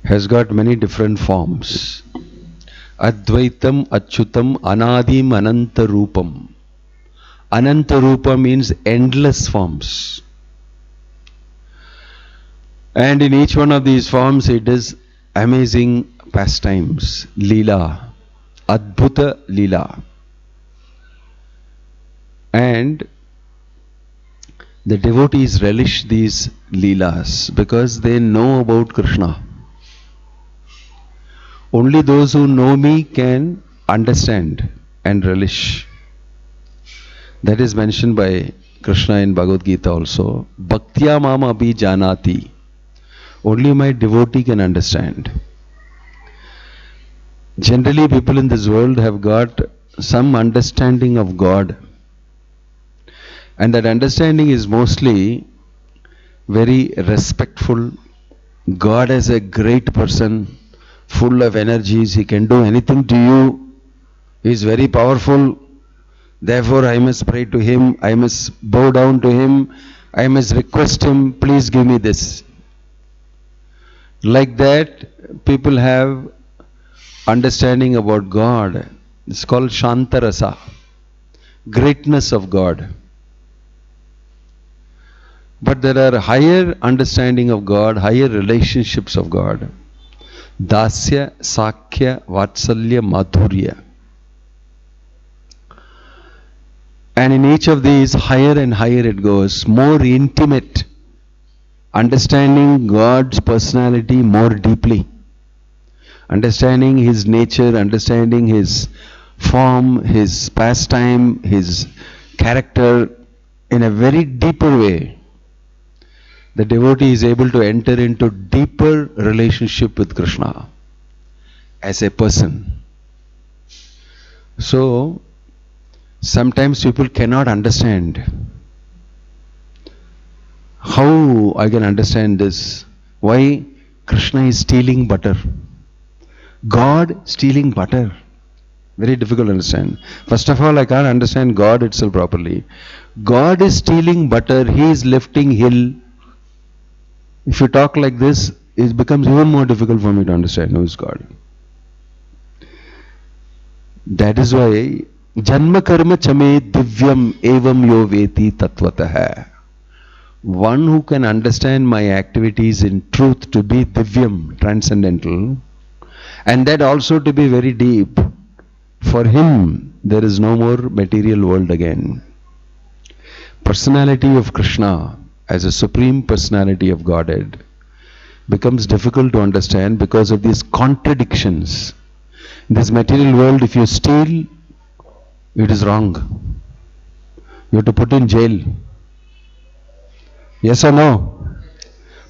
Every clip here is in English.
has got many different forms. Advaitam, Achyutam, Anadim, Ananta Rupam. Ananta Rupa means endless forms. And in each one of these forms it is amazing pastimes, Leela, Adbhuta Leela. And the devotees relish these Leelas because they know about Krishna. Only those who know me can understand and relish. That is mentioned by Krishna in Bhagavad Gita also. Bhaktya mam abhi janati. Only my devotee can understand. Generally, people in this world have got some understanding of God. And that understanding is mostly very respectful. God is a great person, full of energies. He can do anything to you. He is very powerful. Therefore, I must pray to him. I must bow down to him. I must request him, please give me this. Like that, people have understanding about God. It's called Shantarasa, greatness of God. But there are higher understanding of God, higher relationships of God. Dasya, Sakya, Vatsalya, Madhurya. And in each of these, higher and higher it goes, more intimate, understanding God's personality more deeply, understanding His nature, understanding His form, His pastime, His character in a very deeper way. The devotee is able to enter into deeper relationship with Krishna as a person. So, sometimes people cannot understand. How I can understand this? Why Krishna is stealing butter? God stealing butter? Very difficult to understand. First of all, I can't understand God itself properly. God is stealing butter, He is lifting hill. If you talk like this, it becomes even more difficult for me to understand who is God. That is why Janma karma chame divyam evam yo veti tatvatah. One who can understand my activities in truth to be divyam, transcendental, and that also to be very deep. For him, there is no more material world again. Personality of Krishna as a supreme personality of Godhead becomes difficult to understand because of these contradictions. In this material world, if you steal, it is wrong. You have to put in jail. Yes or no?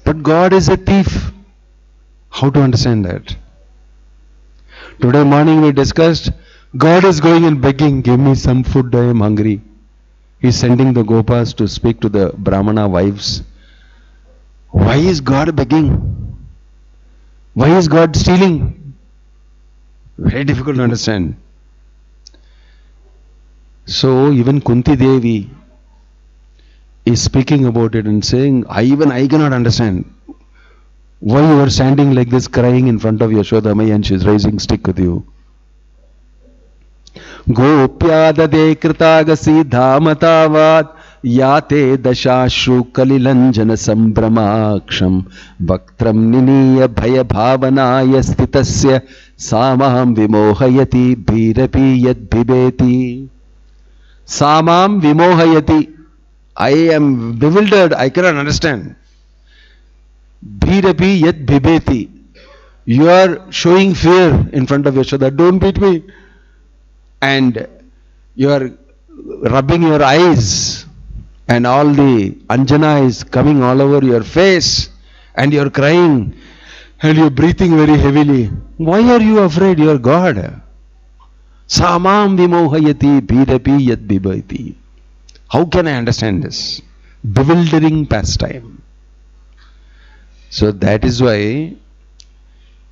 But God is a thief. How to understand that? Today morning we discussed, God is going and begging, give me some food, I am hungry. He is sending the Gopas to speak to the Brahmana wives. Why is God begging? Why is God stealing? Very difficult to understand. So even Kunti Devi is speaking about it and saying, I cannot understand. Why you are standing like this crying in front of Yashoda Mai and she is raising stick with you? Gopyadade kritagasi dhamatavad yate dashashru kalilanjana sambramaksham bhaktram niniya bhaya bhavanaya stitasya samam vimohayati bhirapi yad bhibeti. Samam vimohayati. I am bewildered, I cannot understand. Bhirapi yad bhibeti. You are showing fear in front of Yashoda. Don't beat me. And you are rubbing your eyes and all the anjana is coming all over your face and you are crying and you are breathing very heavily. Why are you afraid? You are God. Samam vimohayati bhirapi yad bhibeti. How can I understand this? Bewildering pastime. So that is why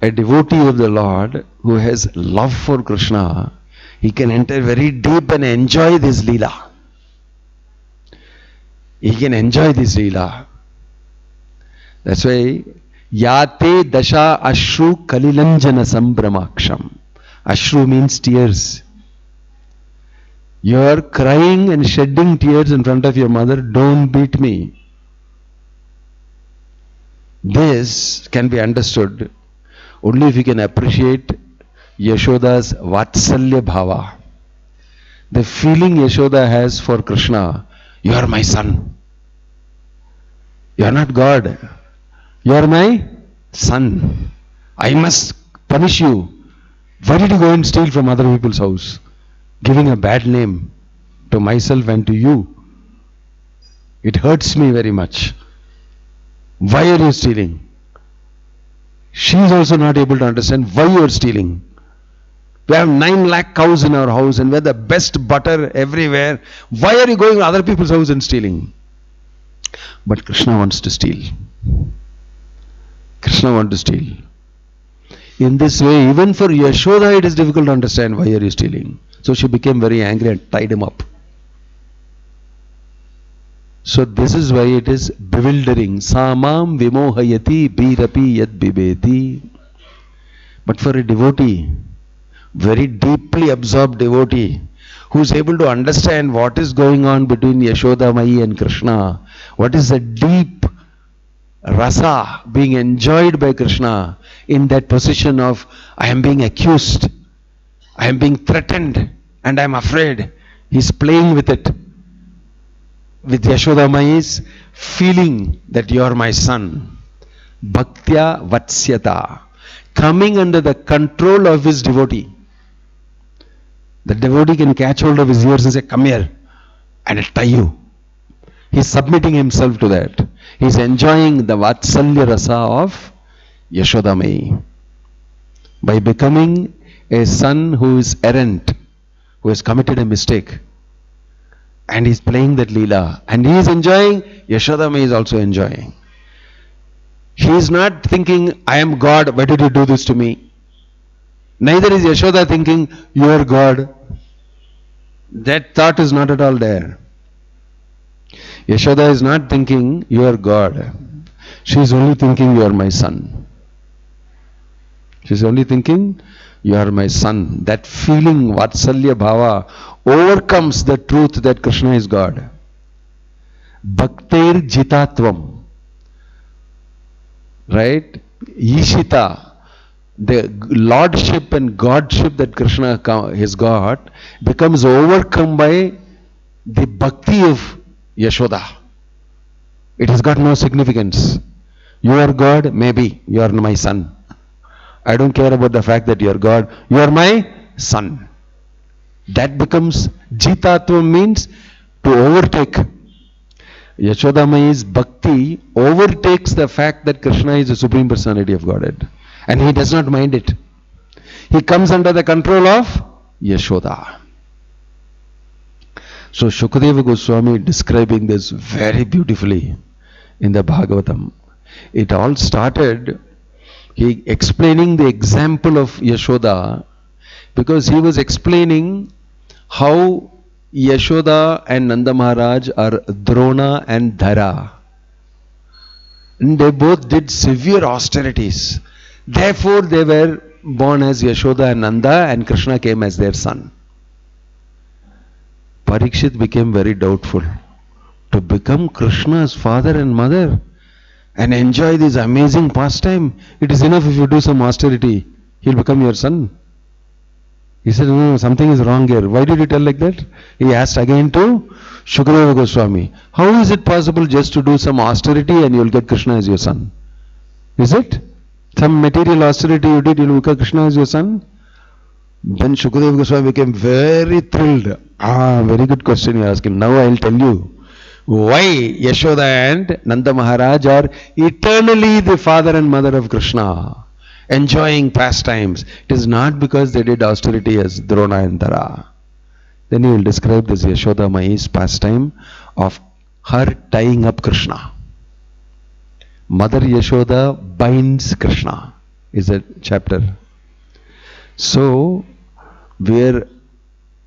a devotee of the Lord who has love for Krishna, he can enter very deep and enjoy this Leela. He can enjoy this Leela. That's why Yate dasha ashru kalilanjana sambramaksham. Ashru means tears. You are crying and shedding tears in front of your mother. Don't beat me. This can be understood only if you can appreciate Yashoda's Vatsalya Bhava. The feeling Yashoda has for Krishna. You are my son. You are not God. You are my son. I must punish you. Why did you go and steal from other people's house? Giving a bad name to myself and to you. It hurts me very much. Why are you stealing? She is also not able to understand why you are stealing. We have 9 lakh cows in our house and we have the best butter everywhere. Why are you going to other people's house and stealing? But Krishna wants to steal. Krishna wants to steal. In this way, even for Yashoda, it is difficult to understand why are you stealing. So she became very angry and tied him up. So this is why it is bewildering. Samam vimohayati birapi yad bibeti. But for a devotee, very deeply absorbed devotee, who is able to understand what is going on between Yashoda Mai and Krishna, what is the deep rasa being enjoyed by Krishna in that position of I am being accused, I am being threatened and I am afraid. He is playing with it. With Yashoda Mai's feeling that you are my son. Bhaktya Vatsyata. Coming under the control of his devotee. The devotee can catch hold of his ears and say, come here, and I'll tie you. He is submitting himself to that. He is enjoying the Vatsalya Rasa of Yashoda Mai. By becoming a son who is errant, who has committed a mistake, and he is playing that Leela, and he is enjoying, Yashoda Mai is also enjoying. He is not thinking, I am God, why did you do this to me? Neither is Yashoda thinking, you are God. That thought is not at all there. Yashoda is not thinking, you are God. She is only thinking, you are my son. She is only thinking, you are my son. That feeling, Vatsalya Bhava, overcomes the truth that Krishna is God. Bhaktir Jitatvam. Right? Yishita. The lordship and godship that Krishna has got becomes overcome by the bhakti of Yashoda. It has got no significance. You are God, maybe. You are my son. I don't care about the fact that you are God. You are my son. That becomes Jitatva, means to overtake. Yashoda Mai's bhakti overtakes the fact that Krishna is the Supreme Personality of Godhead. And he does not mind it. He comes under the control of Yashoda. So Shukadeva Goswami describing this very beautifully in the Bhagavatam. It all started, he explaining the example of Yashoda, because he was explaining how Yashoda and Nanda Maharaj are Drona and Dhara. And they both did severe austerities. Therefore, they were born as Yashoda and Nanda, and Krishna came as their son. Parikshit became very doubtful. To become Krishna's father and mother and enjoy this amazing pastime, it is enough if you do some austerity. He'll become your son. He said, no, something is wrong here. Why did you tell like that? He asked again to Shukadeva Goswami. How is it possible just to do some austerity and you will get Krishna as your son? Is it? Some material austerity you did, you will become Krishna as your son? Then Shukadeva Goswami became very thrilled. Very good question you ask him. Now I will tell you why Yashoda and Nanda Maharaj are eternally the father and mother of Krishna, enjoying pastimes. It is not because they did austerity as Drona and Dhara. Then he will describe this Yashoda Mai's pastime of her tying up Krishna. Mother Yashoda binds Krishna is a chapter. So we are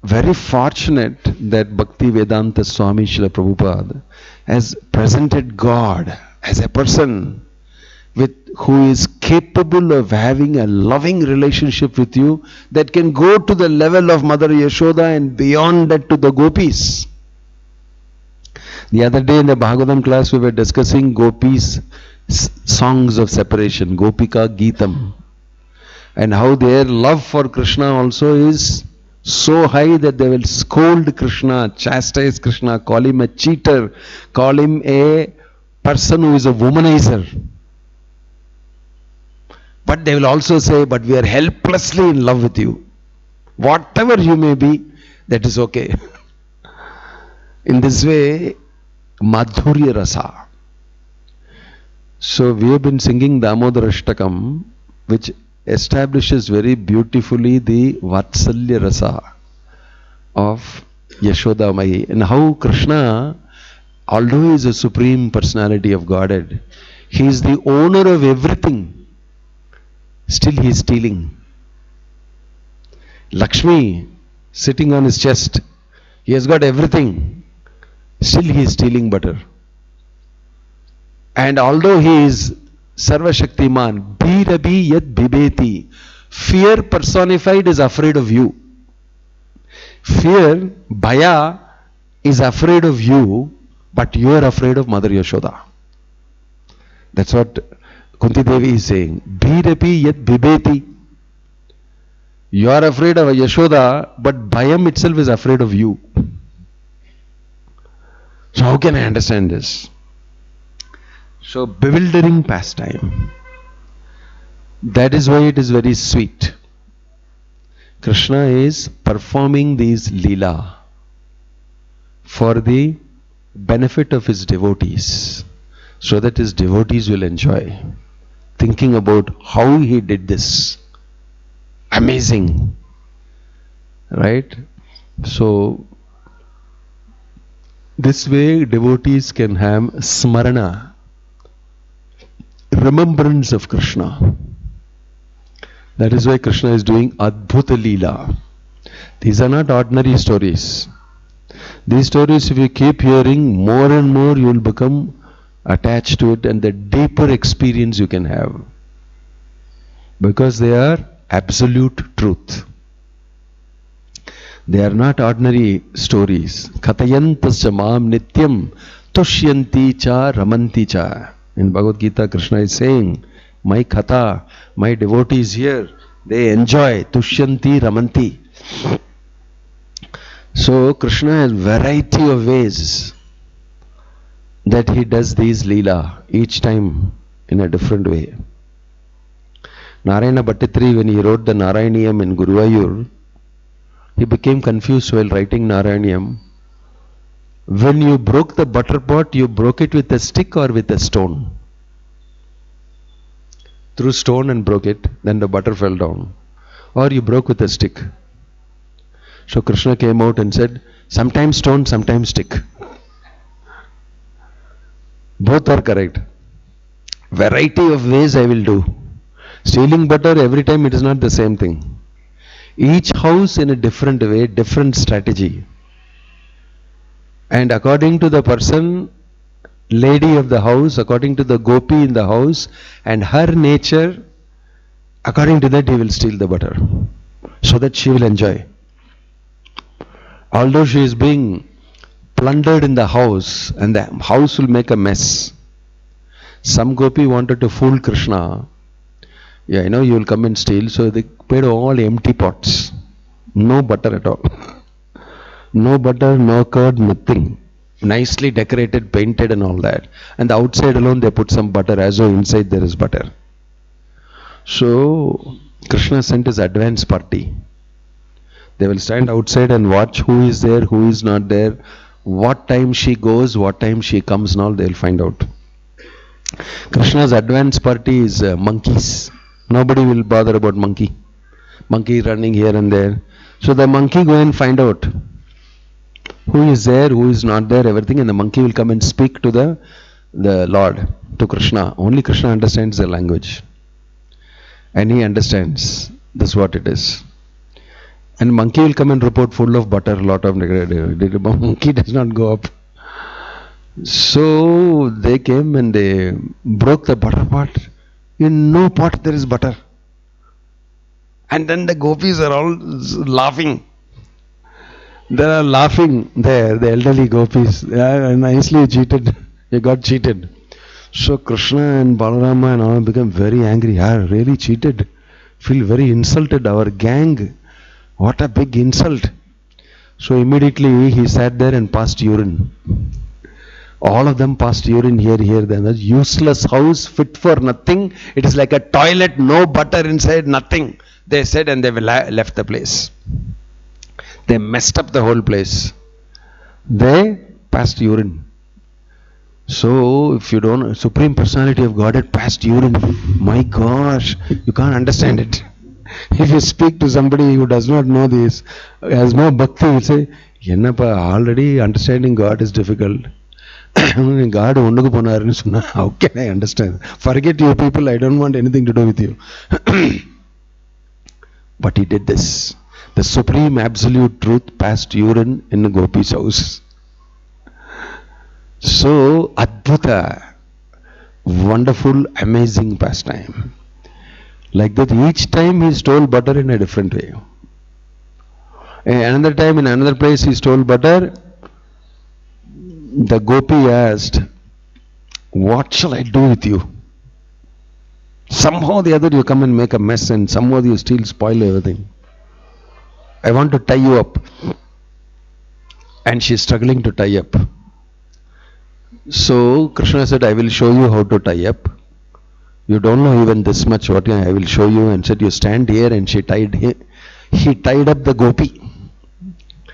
very fortunate that Bhakti Vedanta Swami Srila Prabhupada has presented God as a person who is capable of having a loving relationship with you that can go to the level of Mother Yashoda and beyond that to the gopis. The other day in the Bhagavatam class we were discussing gopis' songs of separation, Gopika Geetam, and how their love for Krishna also is so high that they will scold Krishna, chastise Krishna, call him a cheater, call him a person who is a womanizer. But they will also say, but we are helplessly in love with you. Whatever you may be, that is okay. In this way, Madhurya Rasa. So we have been singing Damodar Ashtakam, which establishes very beautifully the Vatsalya Rasa of Yashoda Mahi, and how Krishna, although he is a supreme personality of Godhead, he is the owner of everything. Still he is stealing. Lakshmi sitting on his chest, he has got everything. Still he is stealing butter. And although he is Sarva Shaktiman, Bhirabi Yad Bibeti, fear personified is afraid of you. Fear, Bhaya, is afraid of you, but you are afraid of Mother Yashoda. That's what Kunti Devi is saying. Bhirabi Yad Bibeti. You are afraid of Yashoda, but Bhayam itself is afraid of you. So how can I understand this? So bewildering pastime. That is why it is very sweet. Krishna is performing these Leela for the benefit of his devotees, so that his devotees will enjoy. Thinking about how he did this. Amazing. Right? So this way devotees can have smarana, remembrance of Krishna. That is why Krishna is doing Adbhuta Leela. These are not ordinary stories. These stories, if you keep hearing more and more, you will become attached to it, and the deeper experience you can have. Because they are absolute truth. They are not ordinary stories. Katayantasya mam nityam tushyanti cha ramanti cha. In Bhagavad Gita, Krishna is saying, my katha, my devotees here, they enjoy tushyanti ramanti. So Krishna has variety of ways that he does these leela, each time in a different way. Narayana Bhattacharya, when he wrote the Narayaniyam in Guruvayur, he became confused while writing Narayaniyam. When you broke the butter pot, you broke it with a stick or with a stone? Threw stone and broke it, then the butter fell down. Or you broke with a stick. So Krishna came out and said, sometimes stone, sometimes stick. Both are correct. Variety of ways I will do. Stealing butter, every time it is not the same thing. Each house in a different way, different strategy. And according to the person, lady of the house, according to the gopi in the house, and her nature, according to that he will steal the butter, so that she will enjoy. Although she is being plundered in the house, and the house will make a mess. Some gopi wanted to fool Krishna. Yeah, you will come and steal. So they paid all empty pots. No butter at all. No butter, no curd, nothing. Nicely decorated, painted and all that. And the outside alone they put some butter, as though inside there is butter. So Krishna sent his advance party. They will stand outside and watch who is there, who is not there, what time she goes, what time she comes and all, they will find out. Krishna's advance party is monkeys. Nobody will bother about monkey. Monkey running here and there. So the monkey go and find out who is there, who is not there, everything, and the monkey will come and speak to the Lord, to Krishna. Only Krishna understands the language. And he understands this is what it is. And monkey will come and report full of butter, lot of monkey does not go up. So they came and they broke the butter pot. In no pot there is butter. And then the gopis are all laughing. They are laughing there, the elderly gopis. They are nicely cheated. They got cheated. So Krishna and Balarama and all become very angry. Really cheated. Feel very insulted. Our gang. What a big insult. So immediately he sat there and passed urine. All of them passed urine here, then. A useless house, fit for nothing. It is like a toilet, no butter inside, nothing. They said, and they left the place. They messed up the whole place. They passed urine. So, if you don't, Supreme Personality of Godhead passed urine. My gosh, you can't understand it. If you speak to somebody who does not know this, has no bhakti, will say, Yenapa, already understanding God is difficult. God, how can I understand? Forget you people, I don't want anything to do with you. But he did this. The supreme absolute truth passed urine in the Gopi's house. So, Adbhuta, wonderful, amazing pastime. Like that, each time he stole butter in a different way. Another time, in another place, he stole butter. The Gopi asked, what shall I do with you? Somehow or the other you come and make a mess, and somehow you still spoil everything. I want to tie you up. And she is struggling to tie up. So Krishna said, I will show you how to tie up. You don't know even this much, what I will show you. And said, you stand here, and he tied up the Gopi.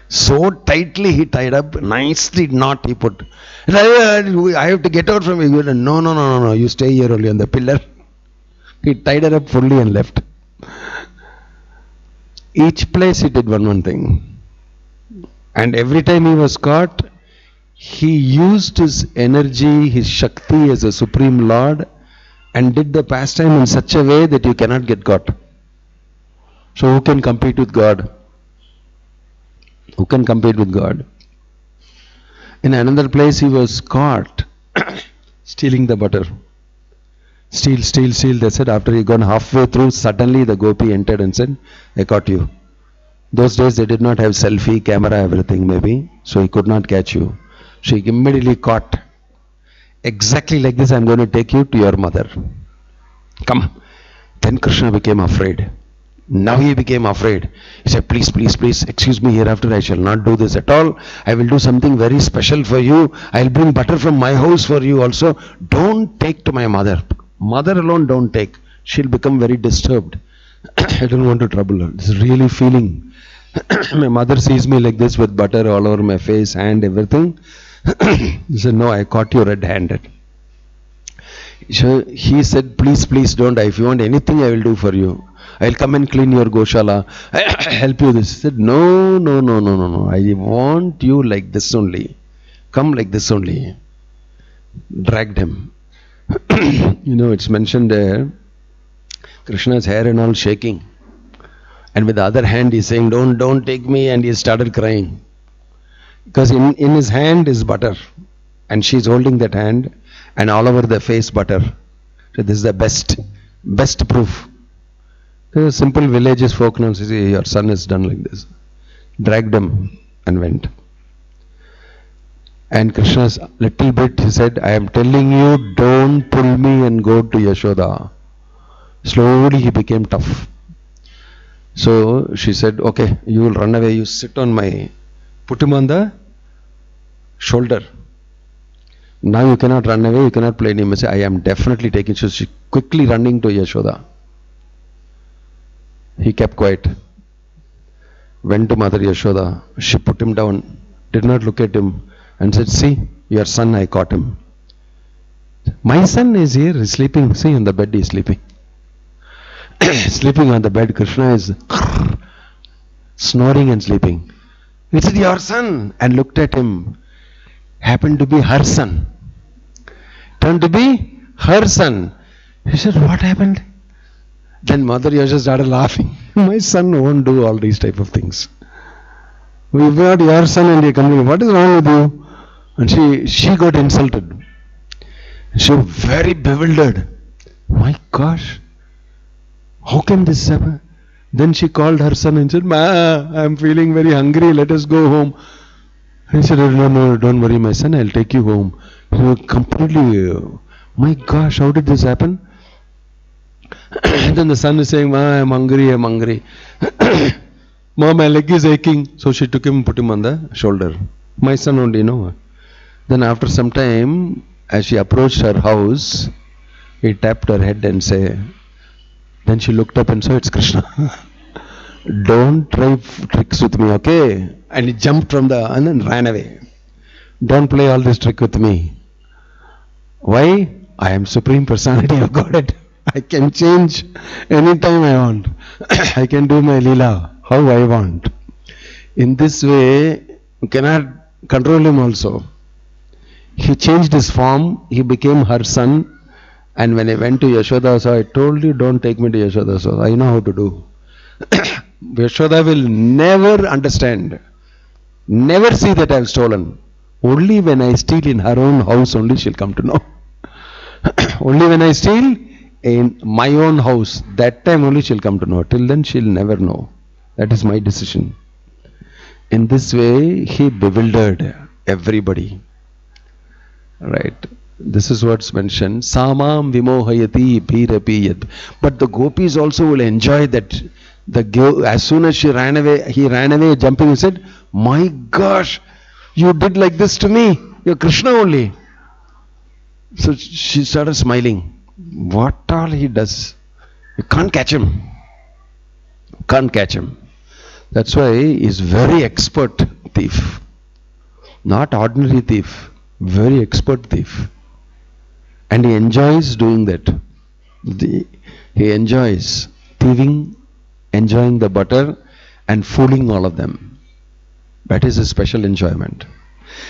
So tightly he tied up, nicely knot he put. I have to get out from you. No, you stay here only on the pillar. He tied her up fully and left. Each place he did one thing. And every time he was caught, he used his energy, his Shakti as a Supreme Lord, and did the pastime in such a way that you cannot get caught. So who can compete with God? Who can compete with God? In another place he was caught stealing the butter. Steal. They said after he gone halfway through, suddenly the Gopi entered and said, I caught you. Those days they did not have selfie, camera, everything maybe. So he could not catch you. So he immediately caught. Exactly like this, I am going to take you to your mother. Come. Then Krishna became afraid. Now he became afraid. He said, please, excuse me, hereafter I shall not do this at all. I will do something very special for you. I will bring butter from my house for you also. Don't take to my mother. Mother alone don't take. She'll become very disturbed. I don't want to trouble her. This is really feeling. My mother sees me like this with butter all over my face, hand, everything. He said, no, I caught you red-handed. So he said, please don't. If you want anything, I will do for you. I will come and clean your Goshala. I help you this. He said, no. I want you like this only. Come like this only. Dragged him. It's mentioned there. Krishna's hair and all shaking. And with the other hand he's saying, don't take me. And he started crying. Because in his hand is butter. And she's holding that hand. And all over the face butter. So this is the best proof. There's a simple village's folk now say, your son is done like this. Dragged him and went. And Krishna's little bit, he said, I am telling you, don't pull me and go to Yashoda. Slowly he became tough. So she said, okay, you will run away, you sit on put him on the shoulder. Now you cannot run away, you cannot play anymore. I am definitely taking. So she quickly running to Yashoda. He kept quiet. Went to Mother Yashoda. She put him down, did not look at him, and said, see, your son, I caught him. My son is here, he's sleeping. See, on the bed he is sleeping. Sleeping on the bed, Krishna is snoring and sleeping. He said, your son, and looked at him. Happened to be her son. Turned to be her son. He said, what happened? Then Mother Yashoda started laughing. My son won't do all these type of things. We've got your son and you're complaining. What is wrong with you? And she got insulted. She was very bewildered. My gosh, how can this happen? Then she called her son and said, "Ma, I'm feeling very hungry, let us go home." He said, "No, no, don't worry, my son, I'll take you home." He was completely, my gosh, how did this happen? Then the son is saying, "Ma, I'm hungry, I'm hungry." "Mom, my leg is aching." So she took him and put him on the shoulder. My son only, no. Then after some time, as she approached her house, he tapped her head and said, then she looked up and saw, "It's Krishna." "Don't try tricks with me, okay?" And he jumped from the and then ran away. "Don't play all this trick with me." Why? I am Supreme Personality of Godhead. I can change anytime I want. I can do my Leela how I want. In this way, you cannot control him also. He changed his form, he became her son, and when I went to Yashoda, so I told you, don't take me to Yashoda, so I know how to do. Yashoda will never understand, never see that I have stolen. Only when I steal in her own house, only she'll come to know. Only when I steal in my own house, that time only she'll come to know. Till then she'll never know. That is my decision. In this way, he bewildered everybody. Right. This is what's mentioned. Samam vimohayati bhirapiyat. But the gopis also will enjoy that. As soon as she ran away, he ran away jumping and said, "My gosh, you did like this to me. You're Krishna only." So she started smiling. What all he does. You can't catch him. Can't catch him. That's why he's very expert thief. Not ordinary thief. Very expert thief. And he enjoys doing that. He enjoys thieving, enjoying the butter and fooling all of them. That is a special enjoyment.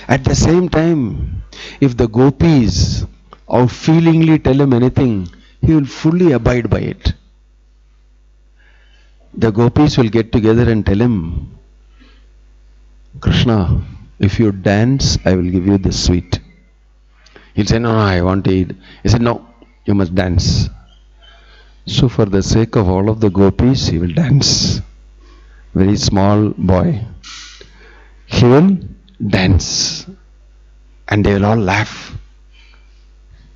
At the same time, if the gopis feelingly tell him anything, he will fully abide by it. The gopis will get together and tell him, "Krishna, if you dance, I will give you this sweet." He'll say, "No, no, I want to eat." He said, "No, you must dance." So for the sake of all of the gopis, he will dance. Very small boy. He will dance. And they will all laugh.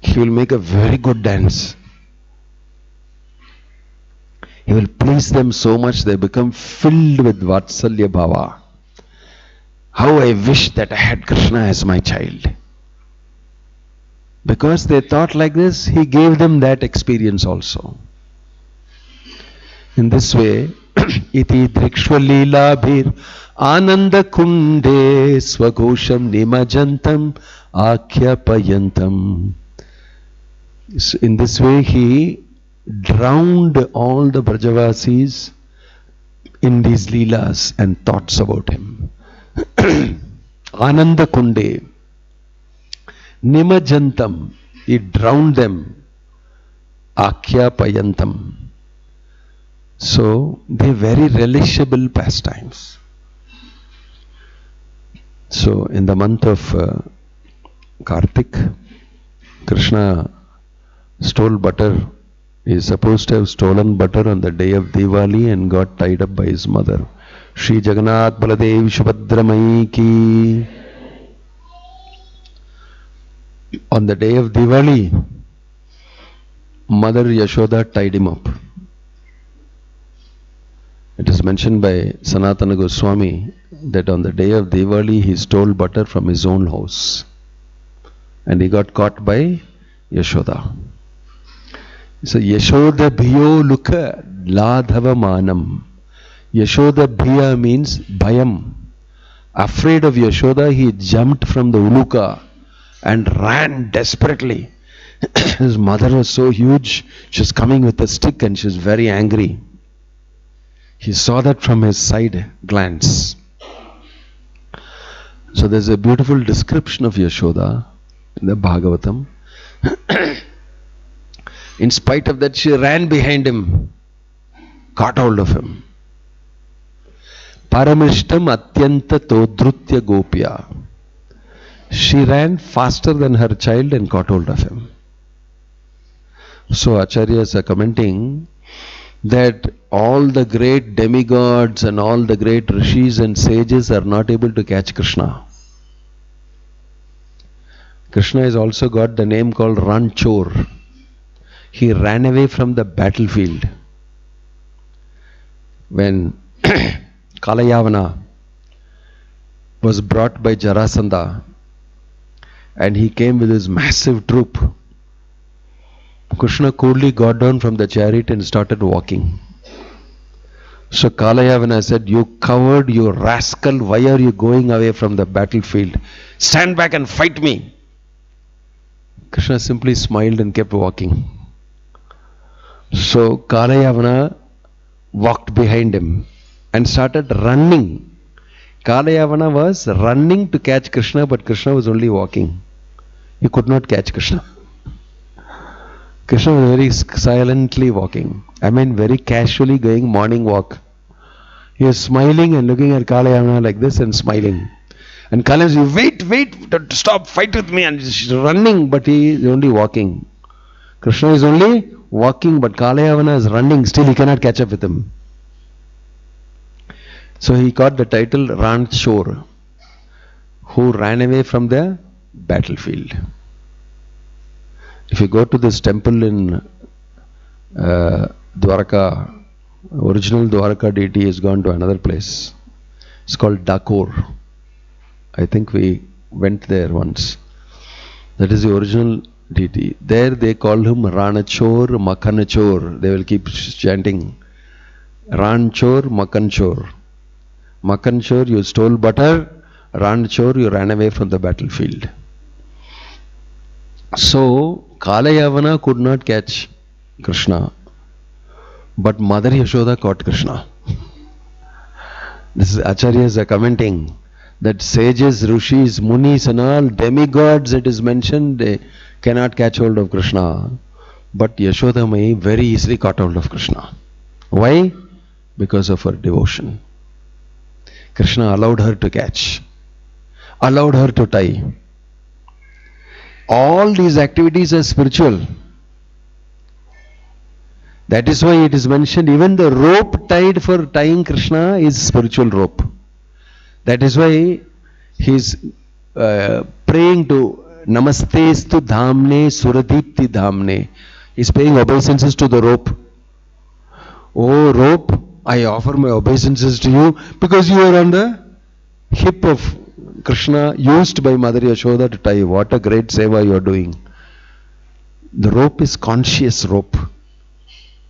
He will make a very good dance. He will please them so much they become filled with Vatsalya Bhava. How I wish that I had Krishna as my child. Because they thought like this, he gave them that experience also. In this way, iti drikshvalilabhir ananda kunde swagosham nimajantam akhyapayantam. In this way, he drowned all the Brajavasis in these leelas and thoughts about him. Ananda kunde. Nimajantam, he drowned them. Akhyapayantam. So, they very relishable pastimes. So, in the month of Kartik, Krishna stole butter. He is supposed to have stolen butter on the day of Diwali and got tied up by his mother. Shri Jagannath Baladev Subhadramai ki. On the day of Diwali, Mother Yashoda tied him up. It is mentioned by Sanatana Goswami that on the day of Diwali he stole butter from his own house. And he got caught by Yashoda. So Yashoda Bhiyo Lukha Ladhava Manam. Yashoda Bhiya means Bhayam. Afraid of Yashoda, he jumped from the Uluka and ran desperately. His mother was so huge, she was coming with a stick and she was very angry. He saw that from his side glance. So there's a beautiful description of Yashoda in the Bhagavatam. In spite of that, she ran behind him, caught hold of him. Paramishtam atyanta todrutya gopya. She ran faster than her child and caught hold of him. So Acharyas are commenting that all the great demigods and all the great rishis and sages are not able to catch Krishna. Krishna has also got the name called Ranchor. He ran away from the battlefield. When Kalayavana was brought by Jarasandha and he came with his massive troop, Krishna coolly got down from the chariot and started walking. So Kalayavana said, "You coward, you rascal, why are you going away from the battlefield? Stand back and fight me." Krishna simply smiled and kept walking. So Kalayavana walked behind him and started running. Kalayavana was running to catch Krishna, but Krishna was only walking. He could not catch Krishna. Krishna was very silently walking. I mean, very casually going morning walk. He was smiling and looking at Kalayavana like this and smiling. And Kalayavana said, wait, stop, fight with me. And she's running, but he is only walking. Krishna is only walking, but Kalayavana is running. Still, he cannot catch up with him. So he got the title Ranchor, who ran away from the battlefield. If you go to this temple in Dwarka, original Dwarka deity has gone to another place. It's called Dakor. I think we went there once. That is the original deity. There they call him Ranachor, Makanachor. They will keep chanting Ranchor, Makanchor. Makanchor, you stole butter. Ranchor, you ran away from the battlefield. So Kalayavana could not catch Krishna, but Mother Yashoda caught Krishna. This is Acharyas are commenting that sages, rishis, munis and all demigods, it is mentioned, they cannot catch hold of Krishna. But Yashoda Mai very easily caught hold of Krishna. Why? Because of her devotion. Krishna allowed her to catch, allowed her to tie. All these activities are spiritual. That is why it is mentioned, even the rope tied for tying Krishna is spiritual rope. That is why he is praying to Namastestu Dhamne Suradipti Dhamne. He is paying obeisances to the rope. Oh rope, I offer my obeisances to you because you are on the hip of Krishna, used by Mother Yashoda to tie. What a great seva you are doing. The rope is conscious rope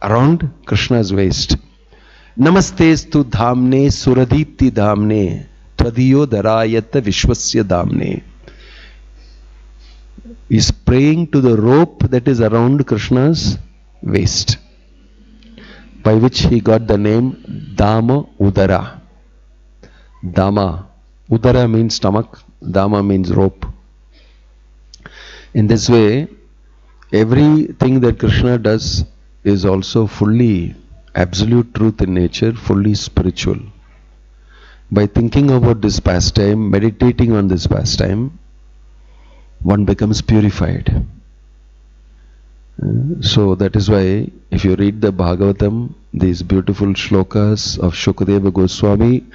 around Krishna's waist. Namastestu Dhamne Suradipti Dhamne Tvadiyo Darayata Vishwasya Dhamne. He is praying to the rope that is around Krishna's waist, by which he got the name Dama Udara. Dama. Udara means stomach, Dama means rope. In this way, everything that Krishna does is also fully absolute truth in nature, fully spiritual. By thinking about this pastime, meditating on this pastime, one becomes purified. So that is why if you read the Bhagavatam, these beautiful shlokas of Shukadeva Goswami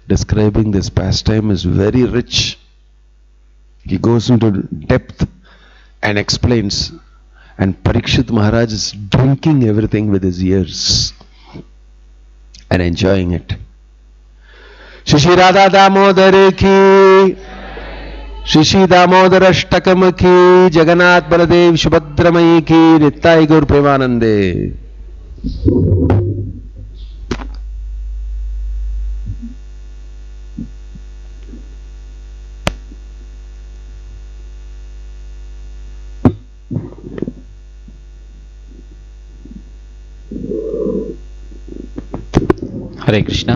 describing this pastime is very rich. He goes into depth and explains, and Parikshit Maharaj is drinking everything with his ears and enjoying it. Shishi Radha Damodar ki, Shishi Damodar Ashtakam ki, Jagannath Baladev Subhadramai ki, Nittai Gaur Premanande. Hare Krishna.